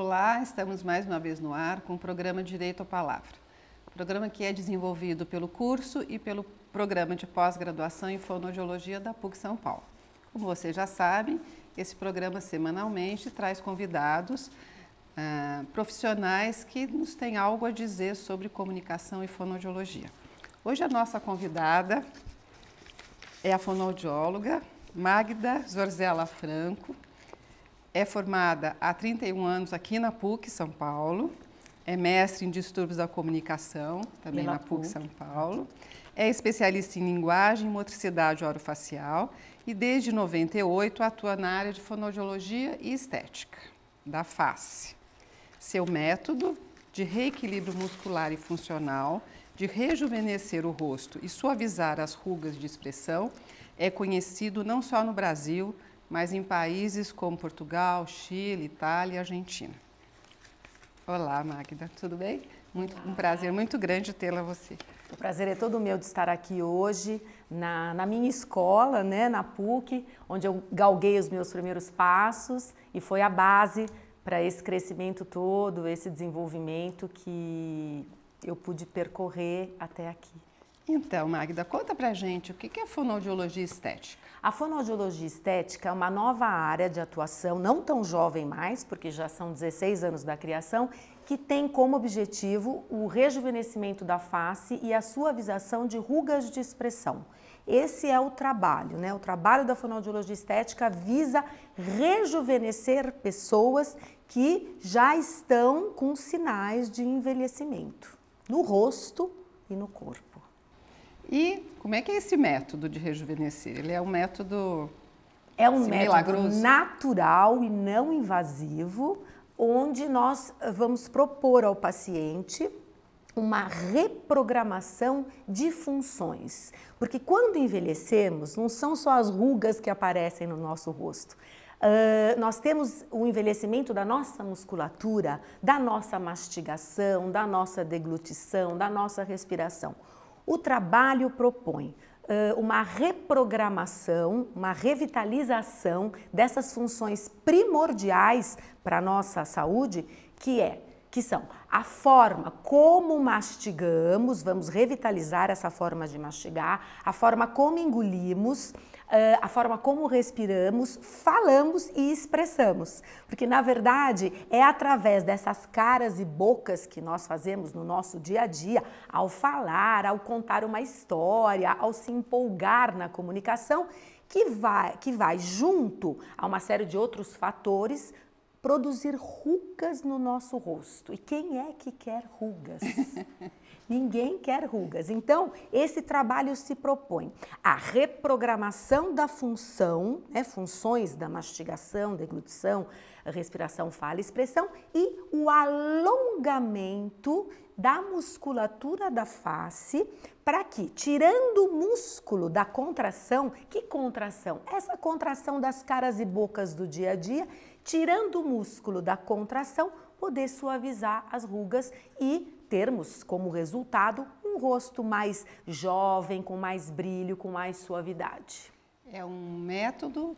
Olá, estamos mais uma vez no ar com o programa Direito à Palavra. Programa que é desenvolvido pelo curso e pelo programa de pós-graduação em fonoaudiologia da PUC São Paulo. Como vocês já sabem, esse programa semanalmente traz convidados profissionais que nos têm algo a dizer sobre comunicação e fonoaudiologia. Hoje a nossa convidada é a fonoaudióloga Magda Zorzella Franco. É formada há 31 anos aqui na PUC São Paulo, é mestre em distúrbios da comunicação, também na PUC São Paulo, é especialista em linguagem e motricidade orofacial e desde 98 atua na área de fonoaudiologia e estética, da face. Seu método de reequilíbrio muscular e funcional, de rejuvenescer o rosto e suavizar as rugas de expressão é conhecido não só no Brasil, mas em países como Portugal, Chile, Itália e Argentina. Olá, Magda, tudo bem? Um prazer muito grande tê-la você. O prazer é todo meu de estar aqui hoje na minha escola, né, na PUC, onde eu galguei os meus primeiros passos e foi a base para esse crescimento todo, esse desenvolvimento que eu pude percorrer até aqui. Então, Magda, conta pra gente o que é fonoaudiologia estética. A fonoaudiologia estética é uma nova área de atuação, não tão jovem mais, porque já são 16 anos da criação, que tem como objetivo o rejuvenescimento da face e a suavização de rugas de expressão. Esse é o trabalho, né? O trabalho da fonoaudiologia estética visa rejuvenescer pessoas que já estão com sinais de envelhecimento, no rosto e no corpo. E como é que é esse método de rejuvenescer? Ele é um método método natural e não invasivo, onde nós vamos propor ao paciente uma reprogramação de funções. Porque quando envelhecemos, não são só as rugas que aparecem no nosso rosto. Nós temos o envelhecimento da nossa musculatura, da nossa mastigação, da nossa deglutição, da nossa respiração. O trabalho propõe uma reprogramação, uma revitalização dessas funções primordiais para a nossa saúde, que são a forma como mastigamos, vamos revitalizar essa forma de mastigar, a forma como engolimos, a forma como respiramos, falamos e expressamos. Porque, na verdade, é através dessas caras e bocas que nós fazemos no nosso dia a dia, ao falar, ao contar uma história, ao se empolgar na comunicação, que vai junto a uma série de outros fatores, produzir rugas no nosso rosto. E quem é que quer rugas? Ninguém quer rugas. Então, esse trabalho se propõe a reprogramação da função, né, funções da mastigação, deglutição, respiração, fala e expressão, e o alongamento da musculatura da face para que, tirando o músculo da contração, que contração? Essa contração das caras e bocas do dia a dia, tirando o músculo da contração, poder suavizar as rugas e termos como resultado um rosto mais jovem, com mais brilho, com mais suavidade. É um método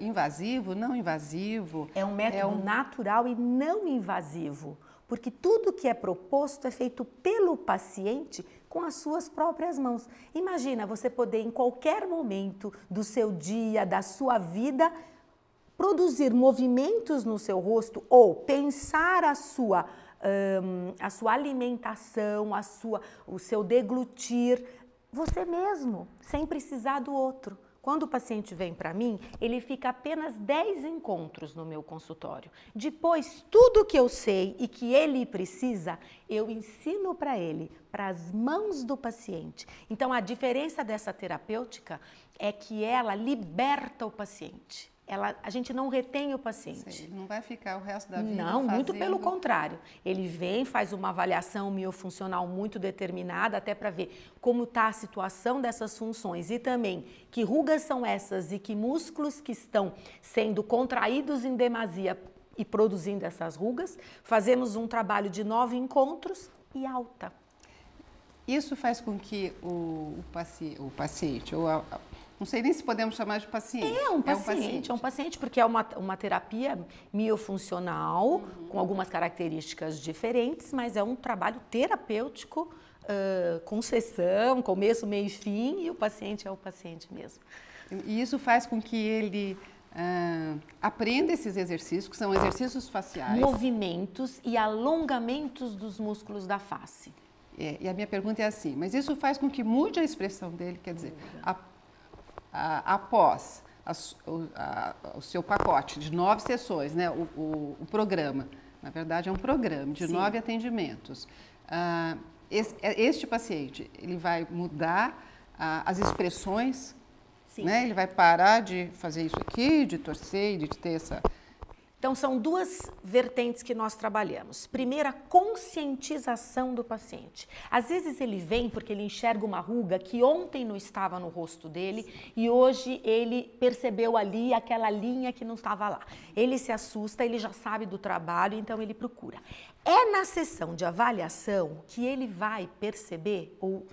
invasivo, não invasivo? É um método natural e não invasivo, porque tudo que é proposto é feito pelo paciente com as suas próprias mãos. Imagina você poder, em qualquer momento do seu dia, da sua vida, produzir movimentos no seu rosto ou pensar a sua alimentação, o seu deglutir, você mesmo, sem precisar do outro. Quando o paciente vem para mim, ele fica apenas 10 encontros no meu consultório. Depois, tudo que eu sei e que ele precisa, eu ensino para ele, para as mãos do paciente. Então, a diferença dessa terapêutica é que ela liberta o paciente. A gente não retém o paciente. Sei, não vai ficar o resto da vida Não, muito pelo contrário. Ele vem, faz uma avaliação miofuncional muito determinada, até para ver como está a situação dessas funções e também que rugas são essas e que músculos que estão sendo contraídos em demasia e produzindo essas rugas. Fazemos um trabalho de 9 encontros e alta. Isso faz com que o paciente ou não sei nem se podemos chamar de paciente. É um paciente, porque é uma terapia miofuncional, com algumas características diferentes, mas é um trabalho terapêutico, com sessão, começo, meio e fim, e o paciente é o paciente mesmo. E isso faz com que ele aprenda esses exercícios, que são exercícios faciais. Movimentos e alongamentos dos músculos da face. E a minha pergunta é assim, mas isso faz com que mude a expressão dele, quer dizer, após o seu pacote de 9 sessões, né, o programa, na verdade é um programa de 9 atendimentos, este paciente, ele vai mudar as expressões, né, ele vai parar de fazer isso aqui, de torcer, de ter essa... Então, são duas vertentes que nós trabalhamos. Primeiro, a conscientização do paciente. Às vezes ele vem porque ele enxerga uma ruga que ontem não estava no rosto dele e hoje ele percebeu ali aquela linha que não estava lá. Ele se assusta, ele já sabe do trabalho, então ele procura. É na sessão de avaliação que ele vai perceber ou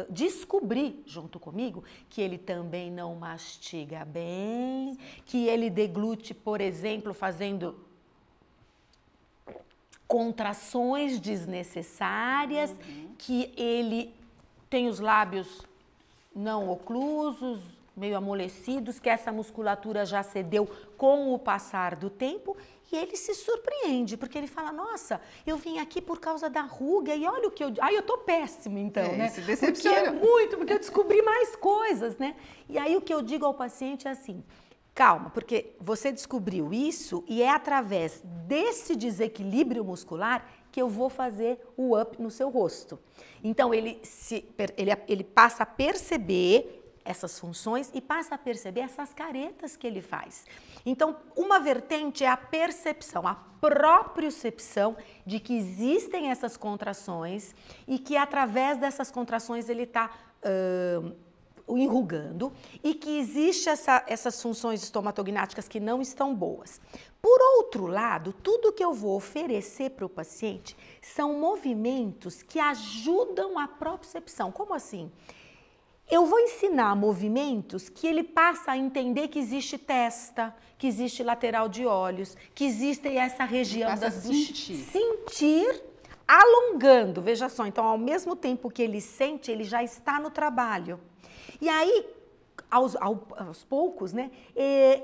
descobrir junto comigo que ele também não mastiga bem, que ele deglute, por exemplo, fazendo contrações desnecessárias, que ele tem os lábios não oclusos, meio amolecidos, que essa musculatura já cedeu com o passar do tempo. E ele se surpreende, porque ele fala, nossa, eu vim aqui por causa da ruga e olha o que eu... Ai, eu tô péssimo então, né? Se decepciona. Porque eu descobri mais coisas, né? E aí o que eu digo ao paciente é assim, calma, porque você descobriu isso e é através desse desequilíbrio muscular que eu vou fazer o up no seu rosto. Então ele passa a perceber essas funções e passa a perceber essas caretas que ele faz. Então, uma vertente é a percepção, a propriocepção de que existem essas contrações e que através dessas contrações ele está enrugando e que existem essas funções estomatognáticas que não estão boas. Por outro lado, tudo que eu vou oferecer para o paciente são movimentos que ajudam a propriocepção. Como assim? Eu vou ensinar movimentos que ele passa a entender que existe testa, que existe lateral de olhos, que existe essa região das sentir alongando. Veja só, então ao mesmo tempo que ele sente, ele já está no trabalho. E aí, aos poucos, né,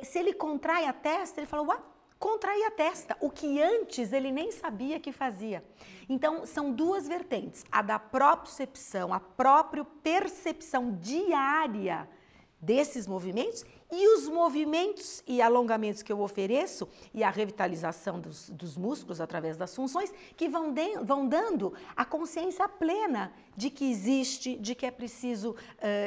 se ele contrai a testa, ele fala, ué, contrair a testa, o que antes ele nem sabia que fazia. Então, são duas vertentes, a da propriocepção, a própria percepção diária desses movimentos e os movimentos e alongamentos que eu ofereço e a revitalização dos músculos através das funções que vão dando a consciência plena de que existe, de que é preciso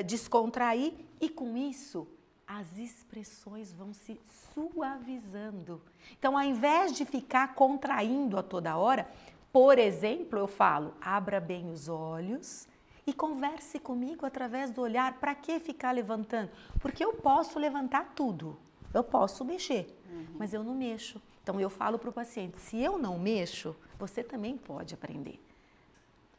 descontrair e com isso as expressões vão se suavizando. Então, ao invés de ficar contraindo a toda hora, por exemplo, eu falo, abra bem os olhos e converse comigo através do olhar. Para que ficar levantando? Porque eu posso levantar tudo, eu posso mexer, mas eu não mexo. Então, eu falo para o paciente, se eu não mexo, você também pode aprender.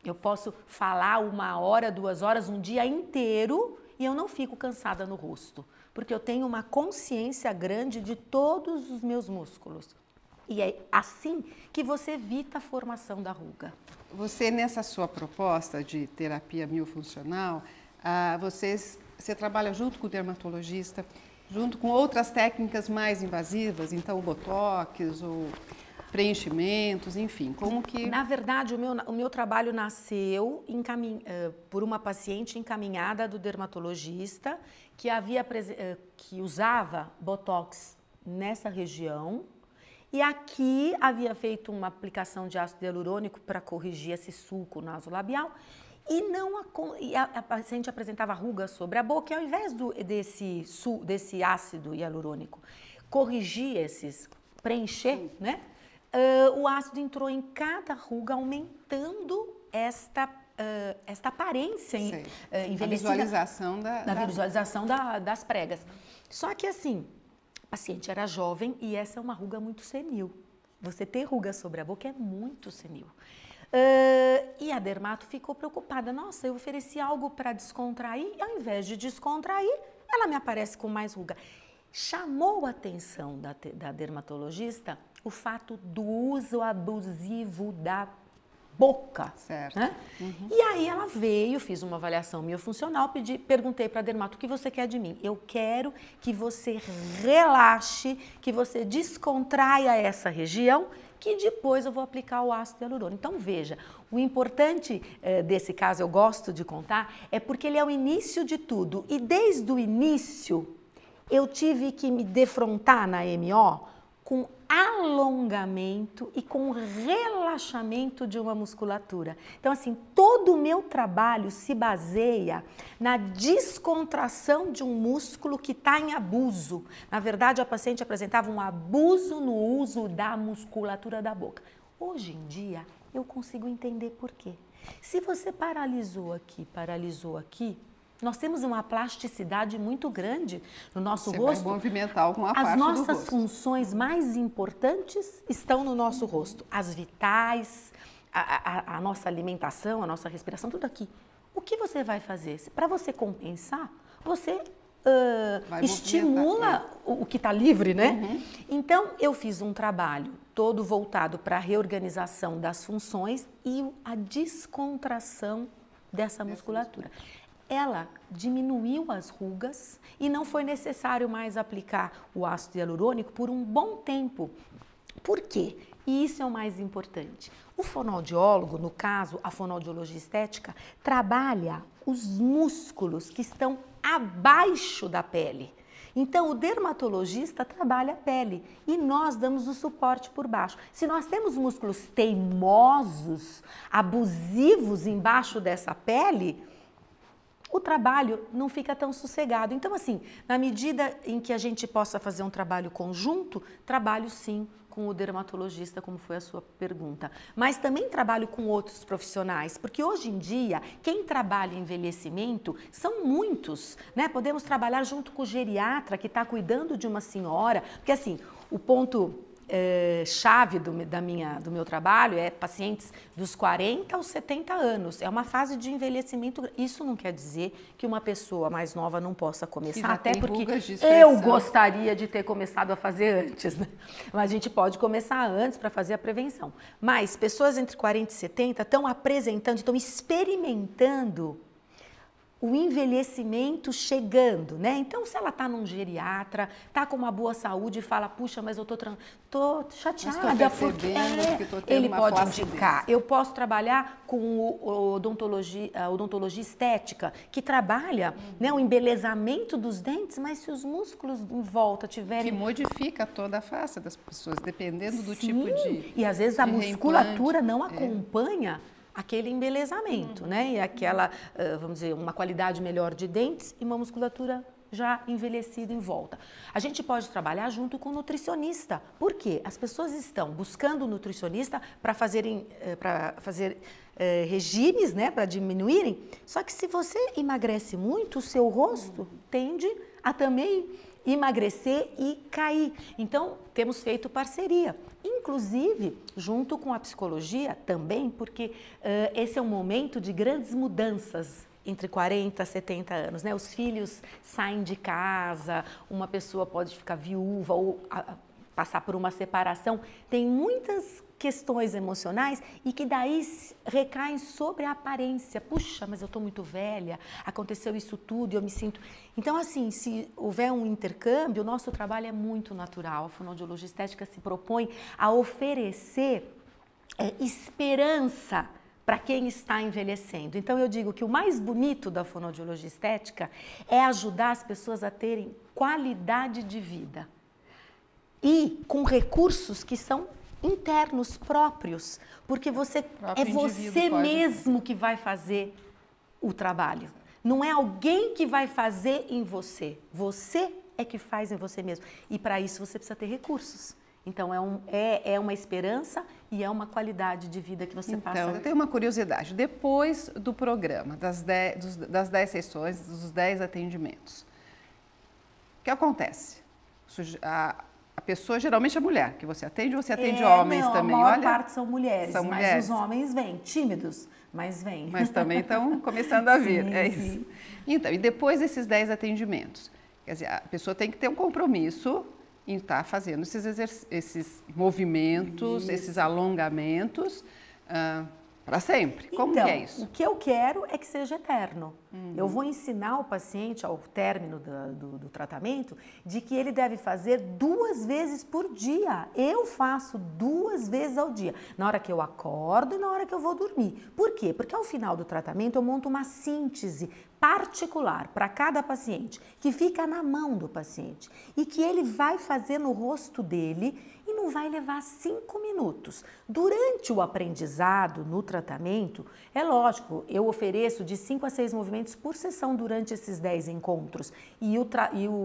Eu posso falar 1 hora, 2 horas, um dia inteiro e eu não fico cansada no rosto, porque eu tenho uma consciência grande de todos os meus músculos. E é assim que você evita a formação da ruga. Você, nessa sua proposta de terapia miofuncional, você trabalha junto com o dermatologista, junto com outras técnicas mais invasivas, então o botox, o preenchimentos, enfim, como que... Na verdade, o meu trabalho nasceu por uma paciente encaminhada do dermatologista que usava botox nessa região e aqui havia feito uma aplicação de ácido hialurônico para corrigir esse sulco nasolabial e a paciente apresentava rugas sobre a boca e ao invés desse ácido hialurônico corrigir preencher, né? O ácido entrou em cada ruga, aumentando esta aparência envelhecida. A visualização das pregas. Só que assim, a paciente era jovem e essa é uma ruga muito senil. Você ter ruga sobre a boca é muito senil. E a dermato ficou preocupada. Nossa, eu ofereci algo para descontrair e ao invés de descontrair, ela me aparece com mais ruga. Chamou a atenção da dermatologista o fato do uso abusivo da boca. Certo. Né? E aí ela veio, fiz uma avaliação miofuncional, perguntei para a dermato, o que você quer de mim? Eu quero que você relaxe, que você descontraia essa região, que depois eu vou aplicar o ácido hialurônico. Então veja, o importante desse caso, eu gosto de contar, é porque ele é o início de tudo. E desde o início, eu tive que me defrontar na MO com alongamento e com relaxamento de uma musculatura. Então, assim, todo o meu trabalho se baseia na descontração de um músculo que está em abuso. Na verdade, a paciente apresentava um abuso no uso da musculatura da boca. Hoje em dia, eu consigo entender por quê. Se você paralisou aqui, nós temos uma plasticidade muito grande no nosso rosto. Vai movimentar alguma parte do rosto. As nossas funções mais importantes estão no nosso rosto. As vitais, a nossa alimentação, a nossa respiração, tudo aqui. O que você vai fazer? Para você compensar, você estimula o que está livre, né? Então, eu fiz um trabalho todo voltado para a reorganização das funções e a descontração dessa musculatura. Ela diminuiu as rugas e não foi necessário mais aplicar o ácido hialurônico por um bom tempo. Por quê? E isso é o mais importante. O fonoaudiólogo, no caso, a fonoaudiologia estética, trabalha os músculos que estão abaixo da pele. Então, o dermatologista trabalha a pele e nós damos o suporte por baixo. Se nós temos músculos teimosos, abusivos embaixo dessa pele, o trabalho não fica tão sossegado. Então, assim, na medida em que a gente possa fazer um trabalho conjunto, trabalho sim com o dermatologista, como foi a sua pergunta. Mas também trabalho com outros profissionais, porque hoje em dia, quem trabalha em envelhecimento são muitos, né? Podemos trabalhar junto com o geriatra que está cuidando de uma senhora, porque assim, o ponto chave do meu trabalho é pacientes dos 40 aos 70 anos. É uma fase de envelhecimento. Isso não quer dizer que uma pessoa mais nova não possa começar, até porque eu gostaria de ter começado a fazer antes, né? Mas a gente pode começar antes para fazer a prevenção. Mas pessoas entre 40 e 70 estão apresentando, estão experimentando o envelhecimento chegando, né? Então, se ela está num geriatra, está com uma boa saúde e fala, puxa, mas eu tô chateada porque ele pode indicar. Eu posso trabalhar com o odontologia estética, que trabalha né, o embelezamento dos dentes, mas se os músculos em volta tiverem... Que modifica toda a face das pessoas, dependendo do tipo de... E às vezes a musculatura não acompanha aquele embelezamento, né? E aquela, vamos dizer, uma qualidade melhor de dentes e uma musculatura já envelhecida em volta. A gente pode trabalhar junto com o nutricionista. Por quê? As pessoas estão buscando o nutricionista para fazer regimes, né? Para diminuírem. Só que se você emagrece muito, o seu rosto tende a também emagrecer e cair. Então, temos feito parceria. Inclusive, junto com a psicologia também, porque esse é um momento de grandes mudanças entre 40 e 70 anos, né? Os filhos saem de casa, uma pessoa pode ficar viúva ou passar por uma separação. Tem muitas questões emocionais e que daí recaem sobre a aparência. Puxa, mas eu estou muito velha, aconteceu isso tudo e eu me sinto... Então, assim, se houver um intercâmbio, o nosso trabalho é muito natural. A fonoaudiologia estética se propõe a oferecer esperança para quem está envelhecendo. Então, eu digo que o mais bonito da fonoaudiologia estética é ajudar as pessoas a terem qualidade de vida e com recursos que são internos próprios, porque é você mesmo que vai fazer o trabalho. Não é alguém que vai fazer em você. Você é que faz em você mesmo. E para isso você precisa ter recursos. Então é uma esperança e é uma qualidade de vida que você passa. Então, eu tenho uma curiosidade. Depois do programa, das 10 sessões, dos 10 atendimentos, o que acontece? A pessoa geralmente é mulher que você atende homens também? A maior parte são mulheres, mas os homens vêm tímidos, mas vêm. Mas também estão começando a vir, sim, é isso. Então, e depois desses 10 atendimentos, Quer dizer, a pessoa tem que ter um compromisso em estar fazendo esses movimentos, esses alongamentos para sempre. Como então, que é isso? O que eu quero é que seja eterno. Eu vou ensinar o paciente, ao término do tratamento, de que ele deve fazer 2 vezes por dia. Eu faço 2 vezes ao dia, na hora que eu acordo e na hora que eu vou dormir. Por quê? Porque ao final do tratamento eu monto uma síntese particular para cada paciente, que fica na mão do paciente e que ele vai fazer no rosto dele e não vai levar 5 minutos. Durante o aprendizado, no tratamento, é lógico, eu ofereço de 5 a 6 movimentos por sessão durante esses 10 encontros e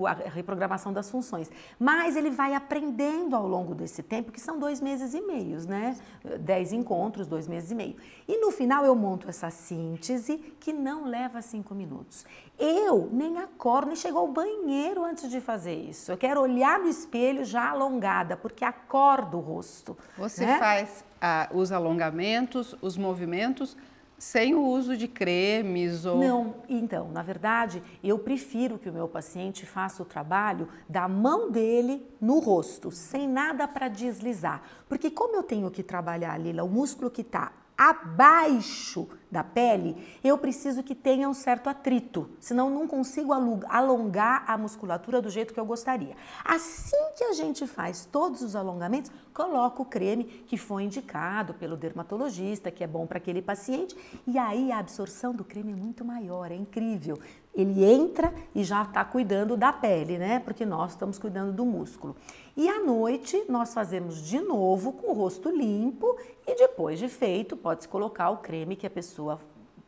a reprogramação das funções. Mas ele vai aprendendo ao longo desse tempo, que são 2 meses e meio, né? 10 encontros, 2 meses e meio. E no final eu monto essa síntese que não leva 5 minutos. Eu nem acordo, nem chego ao banheiro antes de fazer isso. Eu quero olhar no espelho já alongada, porque acorda o rosto. Você né? faz os alongamentos, os movimentos, sem o uso de cremes ou... Não, então, na verdade, eu prefiro que o meu paciente faça o trabalho da mão dele no rosto, sem nada para deslizar. Porque como eu tenho que trabalhar, Lila, o músculo que está abaixo da pele, eu preciso que tenha um certo atrito, senão não consigo alongar a musculatura do jeito que eu gostaria. Assim que a gente faz todos os alongamentos, coloca o creme que foi indicado pelo dermatologista, que é bom para aquele paciente, e aí a absorção do creme é muito maior, é incrível. Ele entra e já está cuidando da pele, né? Porque nós estamos cuidando do músculo. E à noite nós fazemos de novo com o rosto limpo e depois de feito pode-se colocar o creme que a pessoa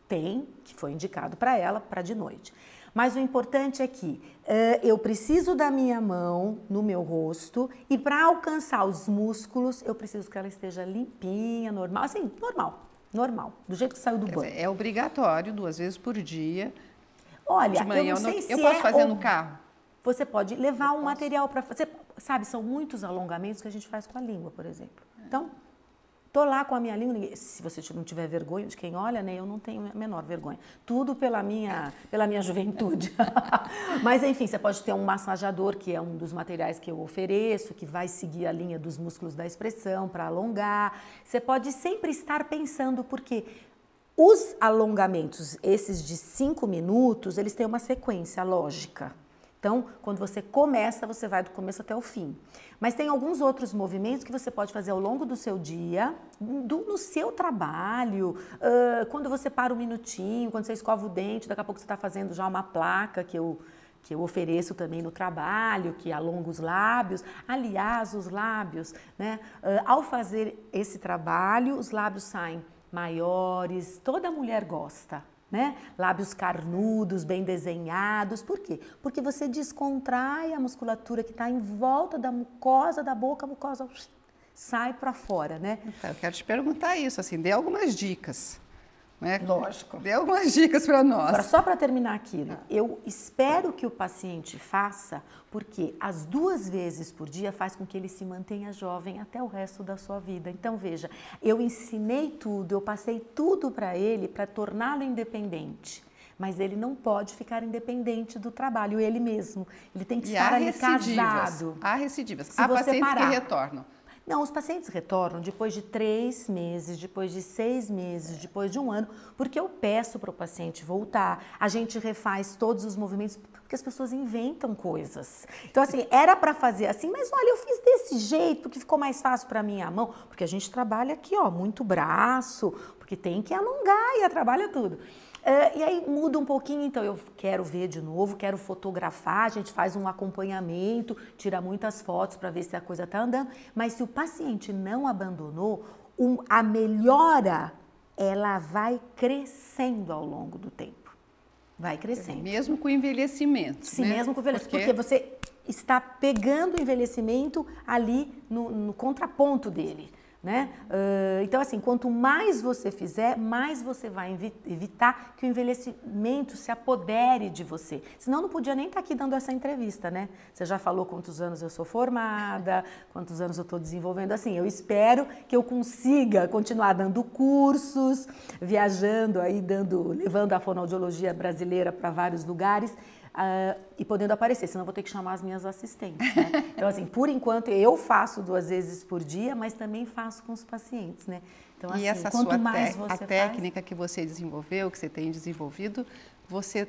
tem, que foi indicado para ela, para de noite. Mas o importante é que eu preciso da minha mão no meu rosto e para alcançar os músculos eu preciso que ela esteja limpinha, normal, assim, normal, do jeito que saiu do banho. É obrigatório 2 vezes por dia. Olha, de manhã, eu não sei se eu posso fazer no carro? Você pode levar um material para fazer. Sabe, são muitos alongamentos que a gente faz com a língua, por exemplo. Então, tô lá com a minha língua, se você não tiver vergonha de quem olha, né, eu não tenho a menor vergonha. Tudo pela minha juventude. Mas, enfim, você pode ter um massageador, que é um dos materiais que eu ofereço, que vai seguir a linha dos músculos da expressão para alongar. Você pode sempre estar pensando, porque os alongamentos, esses de 5 minutos, eles têm uma sequência lógica. Então, quando você começa, você vai do começo até o fim. Mas tem alguns outros movimentos que você pode fazer ao longo do seu dia, no seu trabalho, quando você para um minutinho, quando você escova o dente, daqui a pouco você está fazendo já uma placa que eu ofereço também no trabalho, que alonga os lábios. Aliás, os lábios, né? Ao fazer esse trabalho, os lábios saem maiores, toda mulher gosta. Né? Lábios carnudos, bem desenhados. Por quê? Porque você descontrai a musculatura que está em volta da mucosa da boca, a mucosa sai para fora, né? Então, eu quero te perguntar isso, assim, dê algumas dicas. Né? Lógico. Dê algumas dicas para nós. Agora, só para terminar aquilo, eu espero que o paciente faça, porque as 2 vezes por dia faz com que ele se mantenha jovem até o resto da sua vida. Então, veja, eu ensinei tudo, eu passei tudo para ele para torná-lo independente. Mas ele não pode ficar independente do trabalho, ele mesmo. Ele tem que estar ali casado. Há recidivas. Há pacientes que retornam. Não, os pacientes retornam depois de 3 meses, depois de 6 meses, depois de 1 ano, porque eu peço para o paciente voltar, a gente refaz todos os movimentos, porque as pessoas inventam coisas. Então, assim, era para fazer assim, mas olha, eu fiz desse jeito, porque ficou mais fácil para minha mão, porque a gente trabalha aqui, ó, muito braço, porque tem que alongar e trabalha tudo. E aí muda um pouquinho, então eu quero ver de novo, quero fotografar, a gente faz um acompanhamento, tira muitas fotos para ver se a coisa está andando, mas se o paciente não abandonou, a melhora, ela vai crescendo ao longo do tempo, vai crescendo. Mesmo com o envelhecimento, Sim, né? mesmo com o envelhecimento, porque você está pegando o envelhecimento ali no contraponto dele. Né? Então, assim, quanto mais você fizer, mais você vai evitar que o envelhecimento se apodere de você. Senão, não podia nem estar aqui dando essa entrevista, né? Você já falou quantos anos eu sou formada, quantos anos eu estou desenvolvendo. Assim, eu espero que eu consiga continuar dando cursos, viajando aí, levando a fonoaudiologia brasileira para vários lugares. e podendo aparecer, senão eu vou ter que chamar as minhas assistentes, né? Então, assim, por enquanto eu faço 2 vezes por dia, mas também faço com os pacientes, né? Então, assim, e essa quanto sua mais você faz... técnica que você desenvolveu, que você tem desenvolvido, você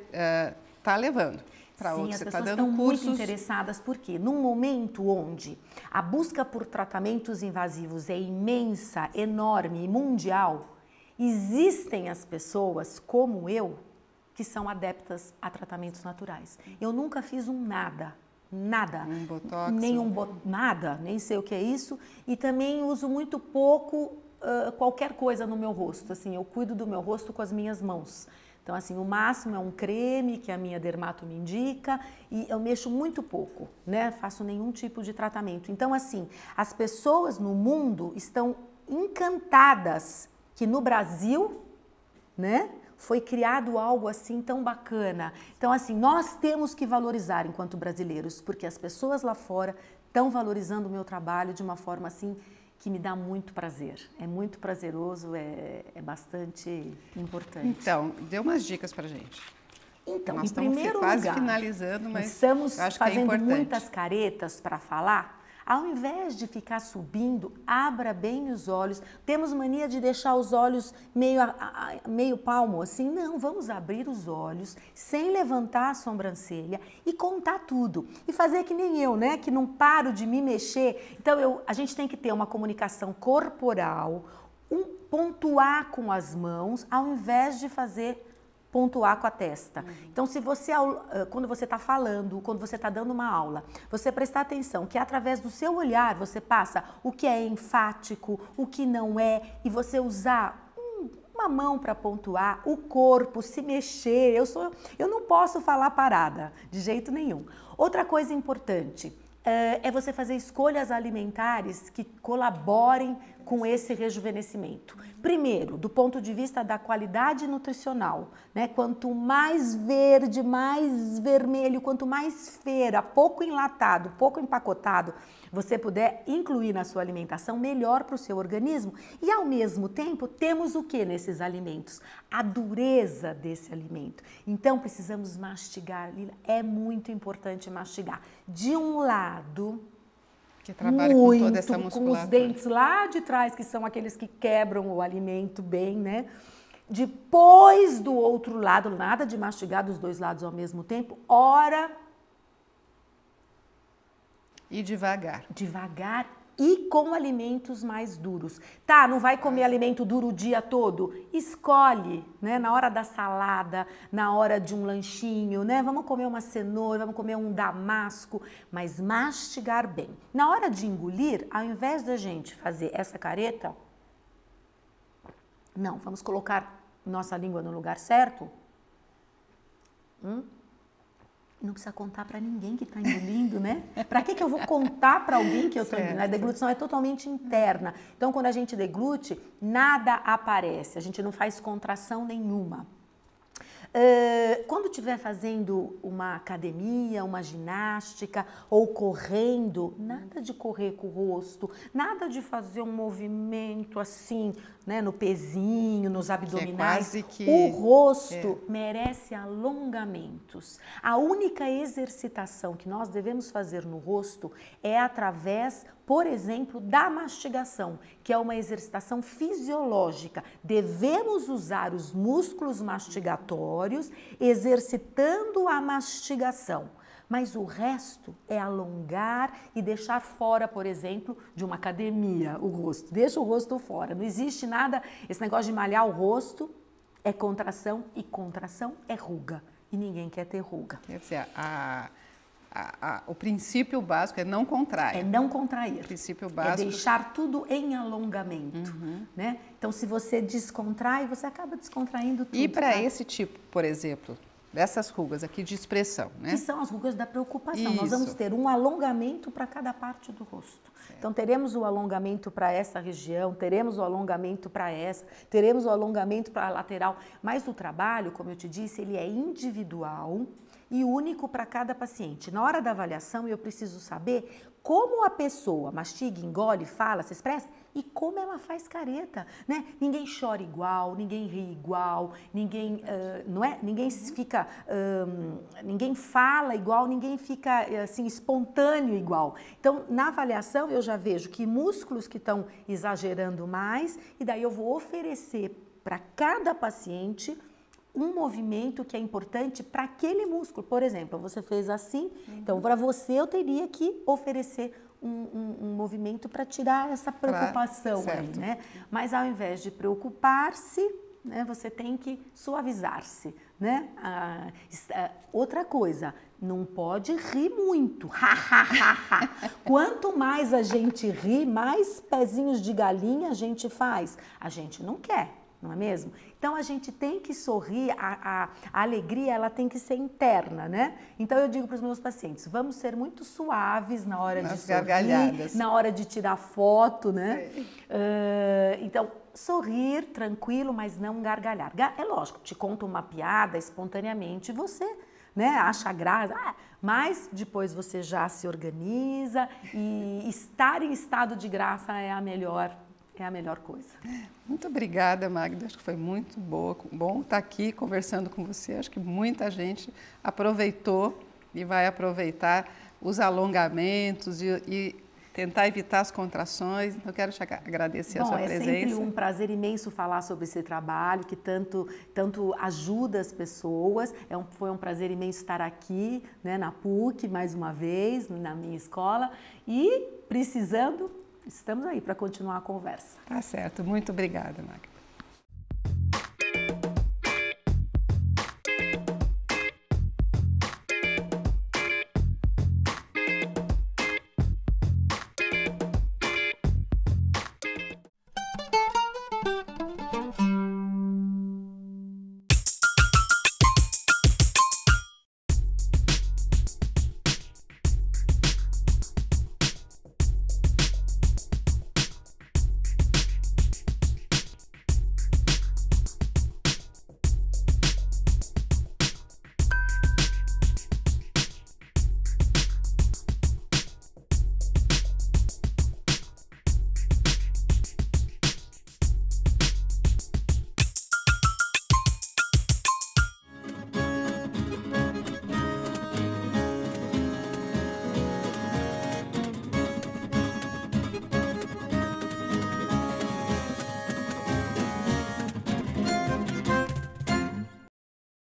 está levando para outros. Sim, você as está pessoas dando estão cursos... muito interessadas, porque num momento onde a busca por tratamentos invasivos é imensa, enorme e mundial, existem as pessoas como eu, que são adeptas a tratamentos naturais. Eu nunca fiz nada, Um botox? Nada, nem sei o que é isso, e também uso muito pouco qualquer coisa no meu rosto, assim, eu cuido do meu rosto com as minhas mãos. Então, assim, o máximo é um creme que a minha dermato me indica e eu mexo muito pouco, né? Faço nenhum tipo de tratamento. Então, assim, as pessoas no mundo estão encantadas que no Brasil, né, foi criado algo assim tão bacana. Então, assim, nós temos que valorizar enquanto brasileiros, porque as pessoas lá fora estão valorizando o meu trabalho de uma forma assim que me dá muito prazer. É muito prazeroso, é bastante importante. Então, dê umas dicas pra gente. Então, nós em primeiro lugar, quase finalizando, mas estamos acho fazendo que é muitas caretas para falar. Ao invés de ficar subindo, abra bem os olhos. Temos mania de deixar os olhos meio palmo, assim. Não, vamos abrir os olhos sem levantar a sobrancelha e contar tudo. E fazer que nem eu, né? Que não paro de me mexer. Então, a gente tem que ter uma comunicação corporal, pontuar com as mãos, ao invés de fazer pontuar com a testa. Então, se você, quando você está falando, quando você está dando uma aula, você prestar atenção que através do seu olhar você passa o que é enfático, o que não é, e você usar uma mão para pontuar, o corpo, se mexer. Eu não posso falar parada, de jeito nenhum. Outra coisa importante é você fazer escolhas alimentares que colaborem com esse rejuvenescimento. Primeiro, do ponto de vista da qualidade nutricional, né? Quanto mais verde, mais vermelho, quanto mais feira, pouco enlatado, pouco empacotado, você puder incluir na sua alimentação, melhor para o seu organismo. E ao mesmo tempo, temos o que nesses alimentos? A dureza desse alimento. Então, precisamos mastigar, Lila. É muito importante mastigar. De um lado, que trabalha com toda essa musculatura, com os dentes lá de trás, que são aqueles que quebram o alimento bem, né? Depois, do outro lado, nada de mastigar dos 2 lados ao mesmo tempo, ora... E devagar. Devagar e com alimentos mais duros. Tá, não vai comer alimento duro o dia todo? Escolhe, né? Na hora da salada, na hora de um lanchinho, né? Vamos comer uma cenoura, vamos comer um damasco, mas mastigar bem. Na hora de engolir, ao invés da gente fazer essa careta, não, vamos colocar nossa língua no lugar certo. Não precisa contar para ninguém que está engolindo, né? Para que eu vou contar para alguém que eu estou engolindo? A deglutição é totalmente interna. Então, quando a gente deglute, nada aparece. A gente não faz contração nenhuma. Quando estiver fazendo uma academia, uma ginástica ou correndo, nada de correr com o rosto, nada de fazer um movimento assim, né, no pezinho, nos abdominais. O rosto merece alongamentos. A única exercitação que nós devemos fazer no rosto é através, por exemplo, da mastigação, que é uma exercitação fisiológica. Devemos usar os músculos mastigatórios, exercitando a mastigação. Mas o resto é alongar e deixar fora, por exemplo, de uma academia, o rosto. Deixa o rosto fora. Não existe nada, esse negócio de malhar o rosto é contração e contração é ruga. E ninguém quer ter ruga. Quer dizer, o princípio básico é não contrair. É não contrair. O princípio básico é deixar tudo em alongamento, né? Então, se você descontrai, você acaba descontraindo tudo. E para esse tipo, por exemplo, dessas rugas aqui de expressão, né? Que são as rugas da preocupação. Isso. Nós vamos ter um alongamento para cada parte do rosto. Certo. Então, teremos o alongamento para essa região, teremos o alongamento para essa, teremos o alongamento para a lateral. Mas o trabalho, como eu te disse, ele é individual e único para cada paciente. Na hora da avaliação, eu preciso saber como a pessoa mastiga, engole, fala, se expressa e como ela faz careta, né? Ninguém chora igual, ninguém ri igual, ninguém, não é? Ninguém fala igual, ninguém fica assim espontâneo igual. Então, na avaliação eu já vejo que músculos que estão exagerando mais e daí eu vou oferecer para cada paciente um movimento que é importante para aquele músculo. Por exemplo, você fez assim, então para você eu teria que oferecer um movimento para tirar essa preocupação aí, né? Mas ao invés de preocupar-se, né, você tem que suavizar-se, né? Outra coisa, não pode rir muito. Quanto mais a gente ri, mais pezinhos de galinha a gente faz. A gente não quer, não é mesmo? Então a gente tem que sorrir, a alegria ela tem que ser interna, né? Então eu digo para os meus pacientes, vamos ser muito suaves na hora de sorrir, na hora de tirar foto, né? Então sorrir, tranquilo, mas não gargalhar. É lógico, te conto uma piada espontaneamente, você, né, acha graça, mas depois você já se organiza e estar em estado de graça é a melhor coisa. Muito obrigada, Magda. Acho que foi muito bom estar aqui conversando com você. Acho que muita gente aproveitou e vai aproveitar os alongamentos e tentar evitar as contrações. Então, eu quero te agradecer a sua presença. É sempre um prazer imenso falar sobre esse trabalho que tanto ajuda as pessoas. Foi um prazer imenso estar aqui, né, na PUC, mais uma vez, na minha escola. E, precisando, estamos aí para continuar a conversa. Tá certo. Muito obrigada, Magda.